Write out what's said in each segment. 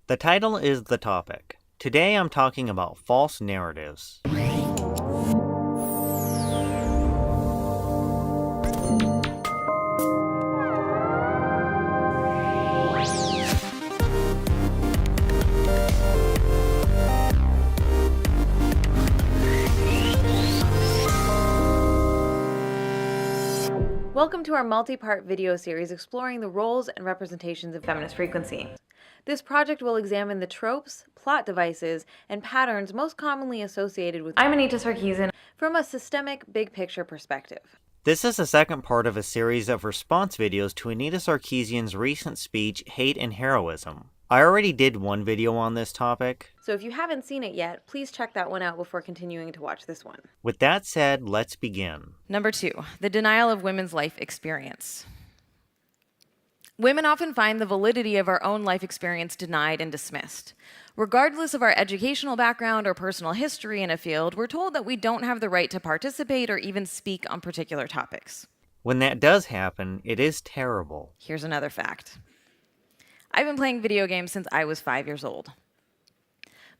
The title is the topic. Today I'm talking about false narratives. Welcome to our multi-part video series exploring the roles and representations of feminist frequency. This project will examine the tropes, plot devices, and patterns most commonly associated with I'm Anita Sarkeesian from a systemic, big-picture perspective. This is the second part of a series of response videos to Anita Sarkeesian's recent speech, Hate and Heroism. I already did one video on this topic, So if you haven't seen it yet, please check that one out before continuing to watch this one. With that said, let's begin. Number 2, the denial of women's life experience. Women often find the validity of our own life experience denied and dismissed. Regardless of our educational background or personal history in a field, we're told that we don't have the right to participate or even speak on particular topics. When that does happen, it is terrible. Here's another fact. I've been playing video games since I was 5 years old.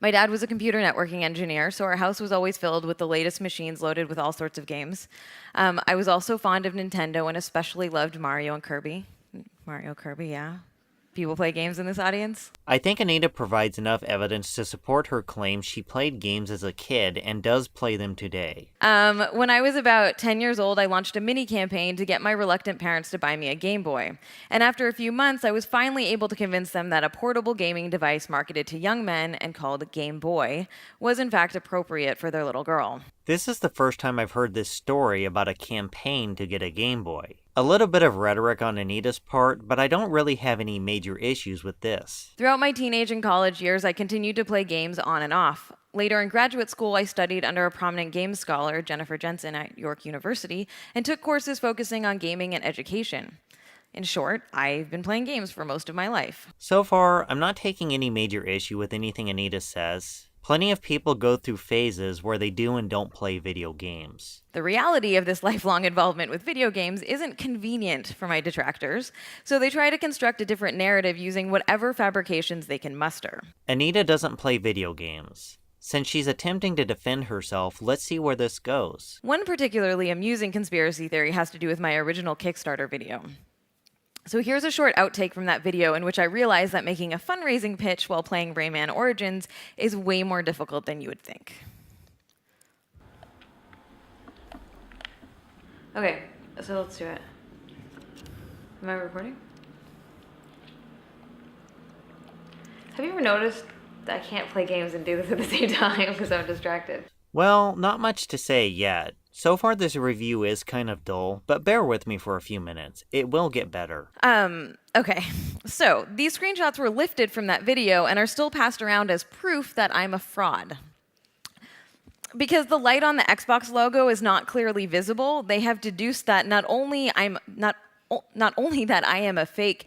My dad was a computer networking engineer, so our house was always filled with the latest machines loaded with all sorts of games. I was also fond of Nintendo and especially loved Mario and Kirby. Mario, Kirby, yeah. People play games in this audience? I think Anita provides enough evidence to support her claim she played games as a kid and does play them today. When I was about 10 years old, I launched a mini campaign to get my reluctant parents to buy me a Game Boy. And after a few months, I was finally able to convince them that a portable gaming device marketed to young men and called Game Boy was in fact appropriate for their little girl. This is the first time I've heard this story about a campaign to get a Game Boy. A little bit of rhetoric on Anita's part, but I don't really have any major issues with this. Throughout my teenage and college years, I continued to play games on and off. Later in graduate school, I studied under a prominent games scholar, Jennifer Jensen, at York University, and took courses focusing on gaming and education. In short, I've been playing games for most of my life. So far, I'm not taking any major issue with anything Anita says. Plenty of people go through phases where they do and don't play video games. The reality of this lifelong involvement with video games isn't convenient for my detractors, so they try to construct a different narrative using whatever fabrications they can muster. Anita doesn't play video games. Since she's attempting to defend herself, let's see where this goes. One particularly amusing conspiracy theory has to do with my original Kickstarter video. So here's a short outtake from that video in which I realized that making a fundraising pitch while playing Rayman Origins is way more difficult than you would think. Okay, so let's do it. Am I recording? Have you ever noticed that I can't play games and do this at the same time because I'm distracted? Well, not much to say yet. So far this review is kind of dull, but bear with me for a few minutes. It will get better. Okay. So, these screenshots were lifted from that video and are still passed around as proof that I'm a fraud. Because the light on the Xbox logo is not clearly visible, they have deduced that not only that I am a fake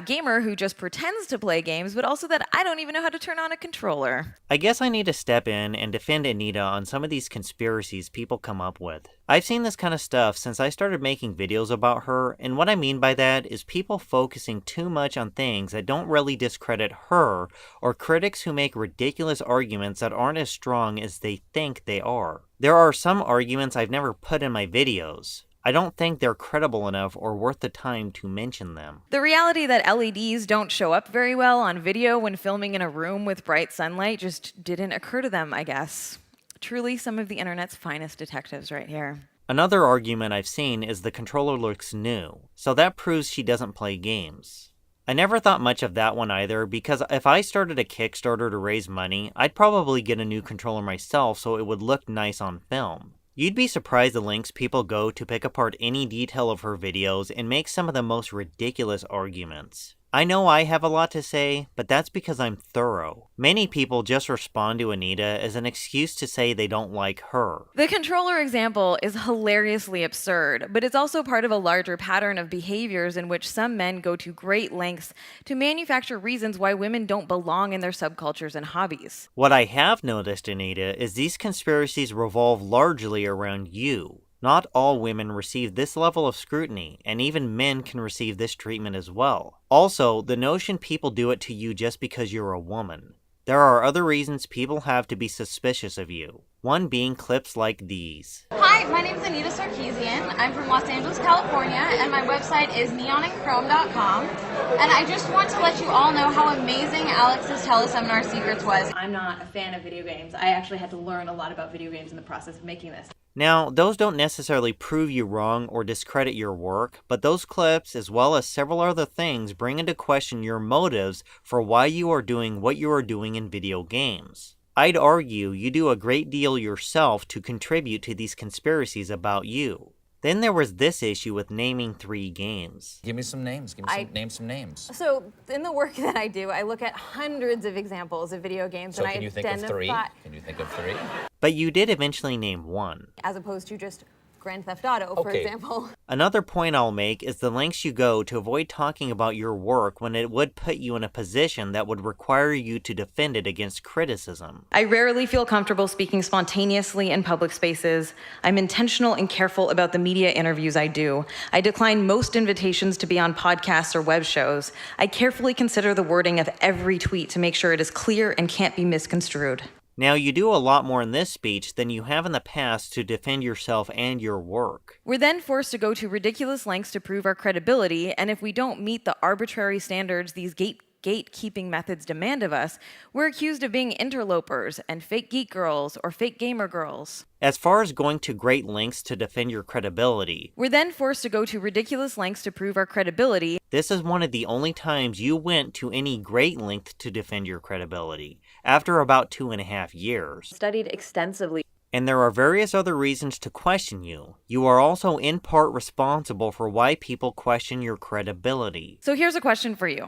gamer who just pretends to play games, but also that I don't even know how to turn on a controller. I guess I need to step in and defend Anita on some of these conspiracies people come up with. I've seen this kind of stuff since I started making videos about her, and what I mean by that is people focusing too much on things that don't really discredit her, or critics who make ridiculous arguments that aren't as strong as they think they are. There are some arguments I've never put in my videos. I don't think they're credible enough or worth the time to mention them. The reality that LEDs don't show up very well on video when filming in a room with bright sunlight just didn't occur to them, I guess. Truly some of the internet's finest detectives right here. Another argument I've seen is the controller looks new, so that proves she doesn't play games. I never thought much of that one either, because if I started a Kickstarter to raise money, I'd probably get a new controller myself so it would look nice on film. You'd be surprised the lengths people go to pick apart any detail of her videos and make some of the most ridiculous arguments. I know I have a lot to say, but that's because I'm thorough. Many people just respond to Anita as an excuse to say they don't like her. The controller example is hilariously absurd, but it's also part of a larger pattern of behaviors in which some men go to great lengths to manufacture reasons why women don't belong in their subcultures and hobbies. What I have noticed, Anita, is these conspiracies revolve largely around you. Not all women receive this level of scrutiny, and even men can receive this treatment as well. Also, the notion people do it to you just because you're a woman. There are other reasons people have to be suspicious of you, one being clips like these. Hi, my name is Keesian. I'm from Los Angeles, California, and my website is neonandchrome.com. And I just want to let you all know how amazing Alex's teleseminar secrets was. I'm not a fan of video games. I actually had to learn a lot about video games in the process of making this. Now, those don't necessarily prove you wrong or discredit your work, but those clips, as well as several other things, bring into question your motives for why you are doing what you are doing in video games. I'd argue you do a great deal yourself to contribute to these conspiracies about you. Then there was this issue with naming 3 games. Give me some names. Name some names. So, in the work that I do, I look at hundreds of examples of video games, So and can you think of 3? Can you think of 3? But you did eventually name 1. as opposed to just Grand Theft Auto, for Okay. example. Another point I'll make is the lengths you go to avoid talking about your work when it would put you in a position that would require you to defend it against criticism. I rarely feel comfortable speaking spontaneously in public spaces. I'm intentional and careful about the media interviews I do. I decline most invitations to be on podcasts or web shows. I carefully consider the wording of every tweet to make sure it is clear and can't be misconstrued. Now, you do a lot more in this speech than you have in the past to defend yourself and your work. We're then forced to go to ridiculous lengths to prove our credibility, and if we don't meet the arbitrary standards these gatekeeping methods demand of us, we're accused of being interlopers and fake geek girls or fake gamer girls. As far as going to great lengths to defend your credibility, We're then forced to go to ridiculous lengths to prove our credibility. this is one of the only times you went to any great length to defend your credibility, after about 2.5 years. Studied extensively. And there are various other reasons to question you. You are also in part responsible for why people question your credibility. So here's a question for you.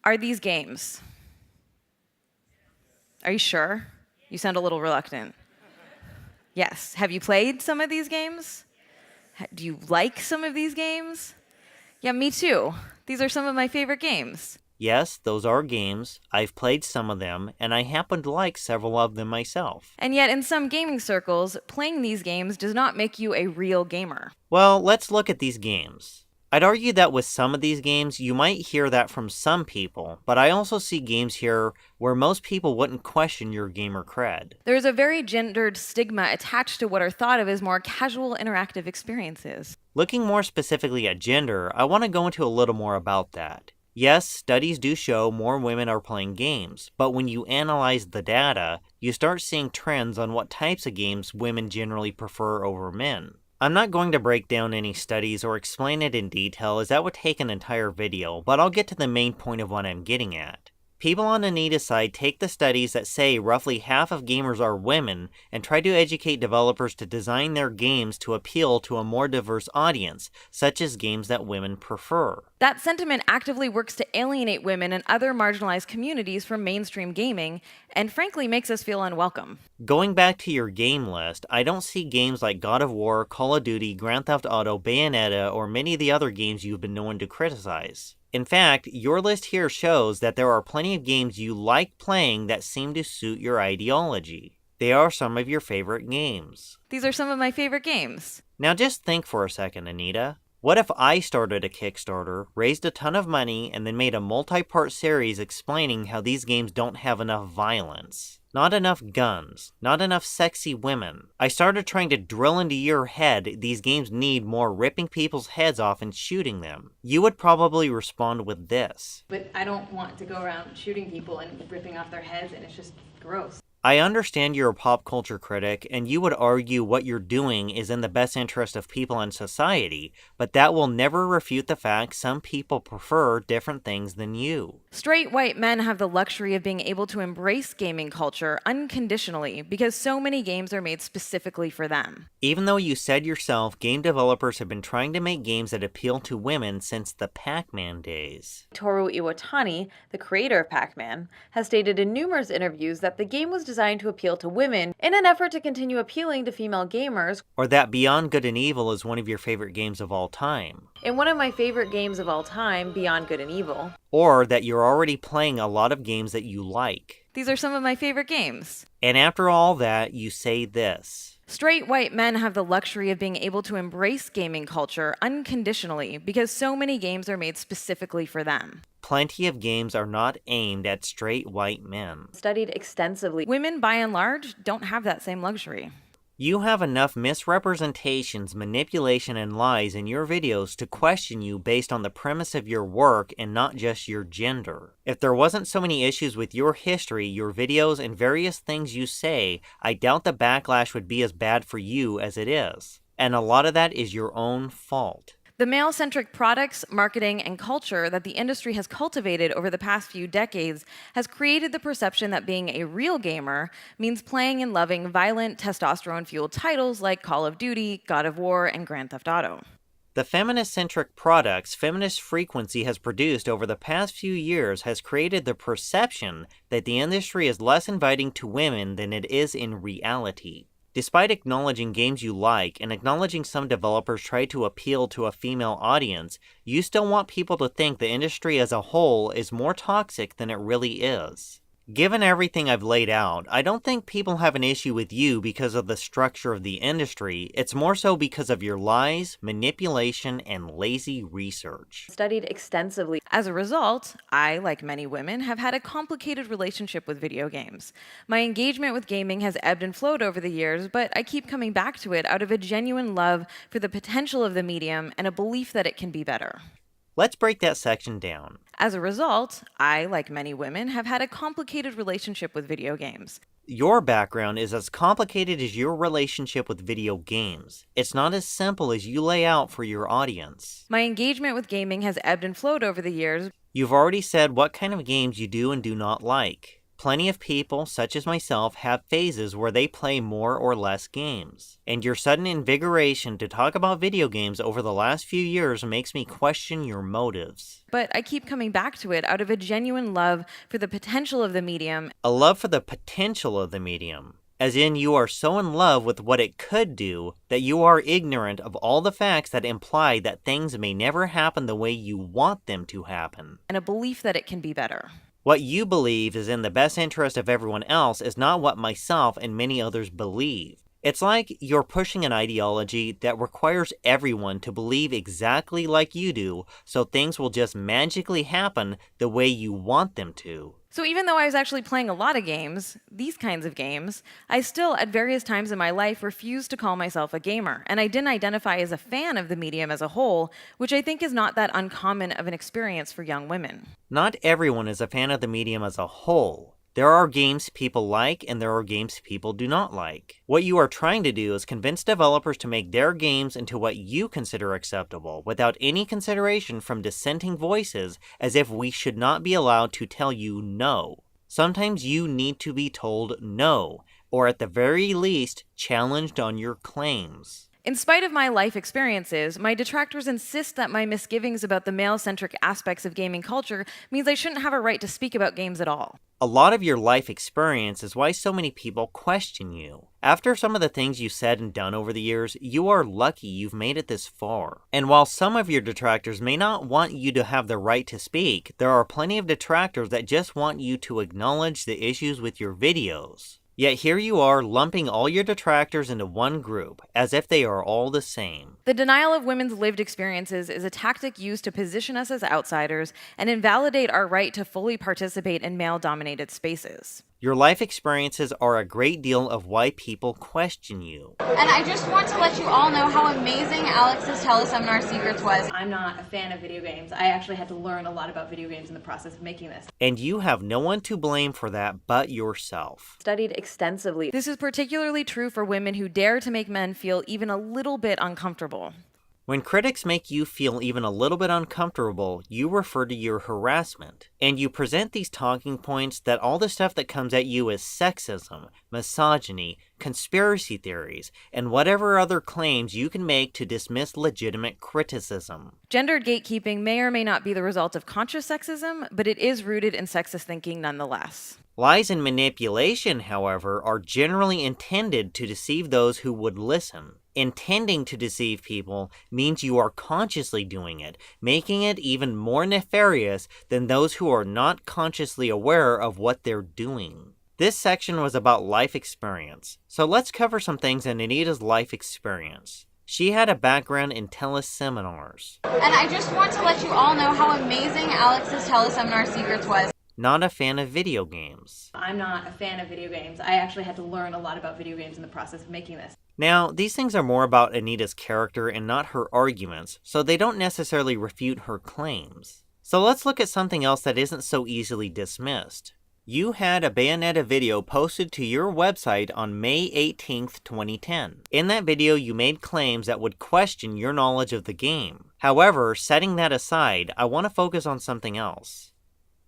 Are these games? Are you sure? You sound a little reluctant. Yes. Have you played some of these games? Do you like some of these games? Yeah, me too. These are some of my favorite games. Yes, those are games. I've played some of them, and I happen to like several of them myself. And yet, in some gaming circles, playing these games does not make you a real gamer. Well, let's look at these games. I'd argue that with some of these games, you might hear that from some people, but I also see games here where most people wouldn't question your gamer cred. There's a very gendered stigma attached to what are thought of as more casual interactive experiences. Looking more specifically at gender, I want to go into a little more about that. Yes, studies do show more women are playing games, but when you analyze the data, you start seeing trends on what types of games women generally prefer over men. I'm not going to break down any studies or explain it in detail as that would take an entire video, but I'll get to the main point of what I'm getting at. People on Anita's side take the studies that say roughly half of gamers are women and try to educate developers to design their games to appeal to a more diverse audience, such as games that women prefer. That sentiment actively works to alienate women and other marginalized communities from mainstream gaming, and frankly makes us feel unwelcome. Going back to your game list, I don't see games like God of War, Call of Duty, Grand Theft Auto, Bayonetta, or many of the other games you've been known to criticize. In fact, your list here shows that there are plenty of games you like playing that seem to suit your ideology. They are some of your favorite games. These are some of my favorite games. Now just think for a second, Anita. What if I started a Kickstarter, raised a ton of money, and then made a multi-part series explaining how these games don't have enough violence? Not enough guns, not enough sexy women. I started trying to drill into your head these games need more ripping people's heads off and shooting them. You would probably respond with this. But I don't want to go around shooting people and ripping off their heads, and it's just gross. I understand you're a pop culture critic, and you would argue what you're doing is in the best interest of people and society, but that will never refute the fact some people prefer different things than you. Straight white men have the luxury of being able to embrace gaming culture unconditionally because so many games are made specifically for them. Even though you said yourself game developers have been trying to make games that appeal to women since the Pac-Man days. Toru Iwatani, the creator of Pac-Man, has stated in numerous interviews that the game was designed to appeal to women in an effort to continue appealing to female gamers. Or that Beyond Good and Evil is one of your favorite games of all time. In one of my favorite games of all time, Beyond Good and Evil. Or that you're already playing a lot of games that you like. These are some of my favorite games. And after all that, you say this. Straight white men have the luxury of being able to embrace gaming culture unconditionally because so many games are made specifically for them. Plenty of games are not aimed at straight white men. Studied extensively. Women, by and large, don't have that same luxury. You have enough misrepresentations, manipulation, and lies in your videos to question you based on the premise of your work and not just your gender. If there wasn't so many issues with your history, your videos, and various things you say, I doubt the backlash would be as bad for you as it is. And a lot of that is your own fault. The male-centric products, marketing, and culture that the industry has cultivated over the past few decades has created the perception that being a real gamer means playing and loving violent, testosterone-fueled titles like Call of Duty, God of War, and Grand Theft Auto. The feminist-centric products feminist frequency has produced over the past few years has created the perception that the industry is less inviting to women than it is in reality. Despite acknowledging games you like and acknowledging some developers try to appeal to a female audience, you still want people to think the industry as a whole is more toxic than it really is. Given everything I've laid out, I don't think people have an issue with you because of the structure of the industry. It's more so because of your lies, manipulation, and lazy research. Studied extensively. As a result, I, like many women, have had a complicated relationship with video games. My engagement with gaming has ebbed and flowed over the years, but I keep coming back to it out of a genuine love for the potential of the medium and a belief that it can be better. Let's break that section down. As a result, I, like many women, have had a complicated relationship with video games. Your background is as complicated as your relationship with video games. It's not as simple as you lay out for your audience. My engagement with gaming has ebbed and flowed over the years. You've already said what kind of games you do and do not like. Plenty of people, such as myself, have phases where they play more or less games. And your sudden invigoration to talk about video games over the last few years makes me question your motives. But I keep coming back to it out of a genuine love for the potential of the medium. A love for the potential of the medium. As in, you are so in love with what it could do that you are ignorant of all the facts that imply that things may never happen the way you want them to happen. And a belief that it can be better. What you believe is in the best interest of everyone else is not what myself and many others believe. It's like you're pushing an ideology that requires everyone to believe exactly like you do, so things will just magically happen the way you want them to. So even though I was actually playing a lot of games, these kinds of games, I still, at various times in my life, refused to call myself a gamer, and I didn't identify as a fan of the medium as a whole, which I think is not that uncommon of an experience for young women. Not everyone is a fan of the medium as a whole. There are games people like, and there are games people do not like. What you are trying to do is convince developers to make their games into what you consider acceptable, without any consideration from dissenting voices, as if we should not be allowed to tell you no. Sometimes you need to be told no, or at the very least, challenged on your claims. In spite of my life experiences, my detractors insist that my misgivings about the male-centric aspects of gaming culture means I shouldn't have a right to speak about games at all. A lot of your life experience is why so many people question you. After some of the things you said and done over the years, you are lucky you've made it this far. And while some of your detractors may not want you to have the right to speak, there are plenty of detractors that just want you to acknowledge the issues with your videos. Yet here you are lumping all your detractors into one group, as if they are all the same. The denial of women's lived experiences is a tactic used to position us as outsiders and invalidate our right to fully participate in male-dominated spaces. Your life experiences are a great deal of why people question you. And I just want to let you all know how amazing Alex's teleseminar secrets was. I'm not a fan of video games. I actually had to learn a lot about video games in the process of making this. And you have no one to blame for that but yourself. Studied extensively. This is particularly true for women who dare to make men feel even a little bit uncomfortable. When critics make you feel even a little bit uncomfortable, you refer to your harassment. And you present these talking points that all the stuff that comes at you is sexism, misogyny, conspiracy theories, and whatever other claims you can make to dismiss legitimate criticism. Gendered gatekeeping may or may not be the result of conscious sexism, but it is rooted in sexist thinking nonetheless. Lies and manipulation, however, are generally intended to deceive those who would listen. Intending to deceive people means you are consciously doing it, making it even more nefarious than those who are not consciously aware of what they're doing. This section was about life experience, so let's cover some things in Anita's life experience. She had a background in teleseminars. And I just want to let you all know how amazing Alex's teleseminar secrets was. Not a fan of video games. I'm not a fan of video games. I actually had to learn a lot about video games in the process of making this. Now, these things are more about Anita's character and not her arguments, so they don't necessarily refute her claims. So let's look at something else that isn't so easily dismissed. You had a Bayonetta video posted to your website on May 18th, 2010. In that video, you made claims that would question your knowledge of the game. However, setting that aside, I want to focus on something else.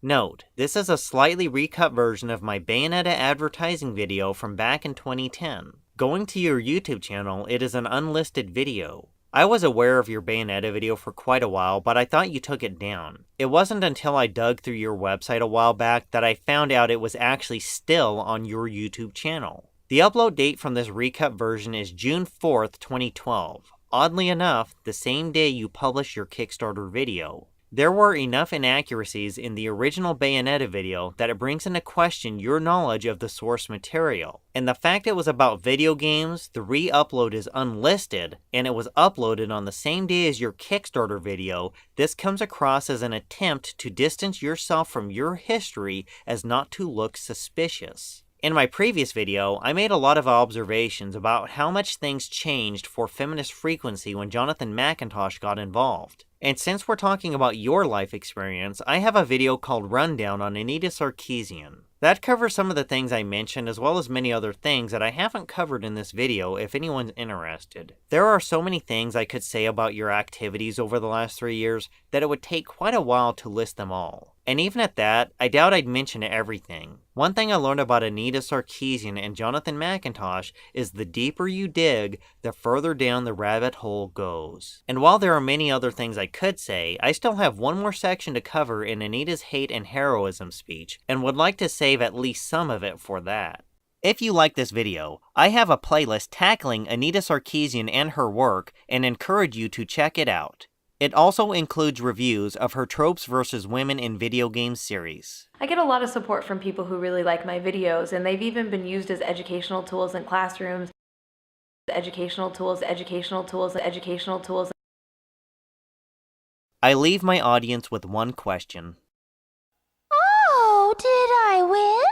Note, this is a slightly recut version of my Bayonetta advertising video from back in 2010. Going to your YouTube channel, it is an unlisted video. I was aware of your Bayonetta video for quite a while, but I thought you took it down. It wasn't until I dug through your website a while back that I found out it was actually still on your YouTube channel. The upload date from this recut version is June 4th, 2012. Oddly enough, the same day you published your Kickstarter video. There were enough inaccuracies in the original Bayonetta video that it brings into question your knowledge of the source material. And the fact it was about video games, the re-upload is unlisted, and it was uploaded on the same day as your Kickstarter video, this comes across as an attempt to distance yourself from your history as not to look suspicious. In my previous video, I made a lot of observations about how much things changed for feminist frequency when Jonathan McIntosh got involved. And since we're talking about your life experience, I have a video called Rundown on Anita Sarkeesian. That covers some of the things I mentioned as well as many other things that I haven't covered in this video if anyone's interested. There are so many things I could say about your activities over the last 3 years that it would take quite a while to list them all. And even at that, I doubt I'd mention everything. One thing I learned about Anita Sarkeesian and Jonathan McIntosh is the deeper you dig, the further down the rabbit hole goes. And while there are many other things I could say, I still have one more section to cover in Anita's hate and heroism speech, and would like to save at least some of it for that. If you like this video, I have a playlist tackling Anita Sarkeesian and her work, and encourage you to check it out. It also includes reviews of her Tropes vs. Women in Video Games series. I get a lot of support from people who really like my videos, and they've even been used as educational tools in classrooms. Educational tools. I leave my audience with one question. Oh, did I win?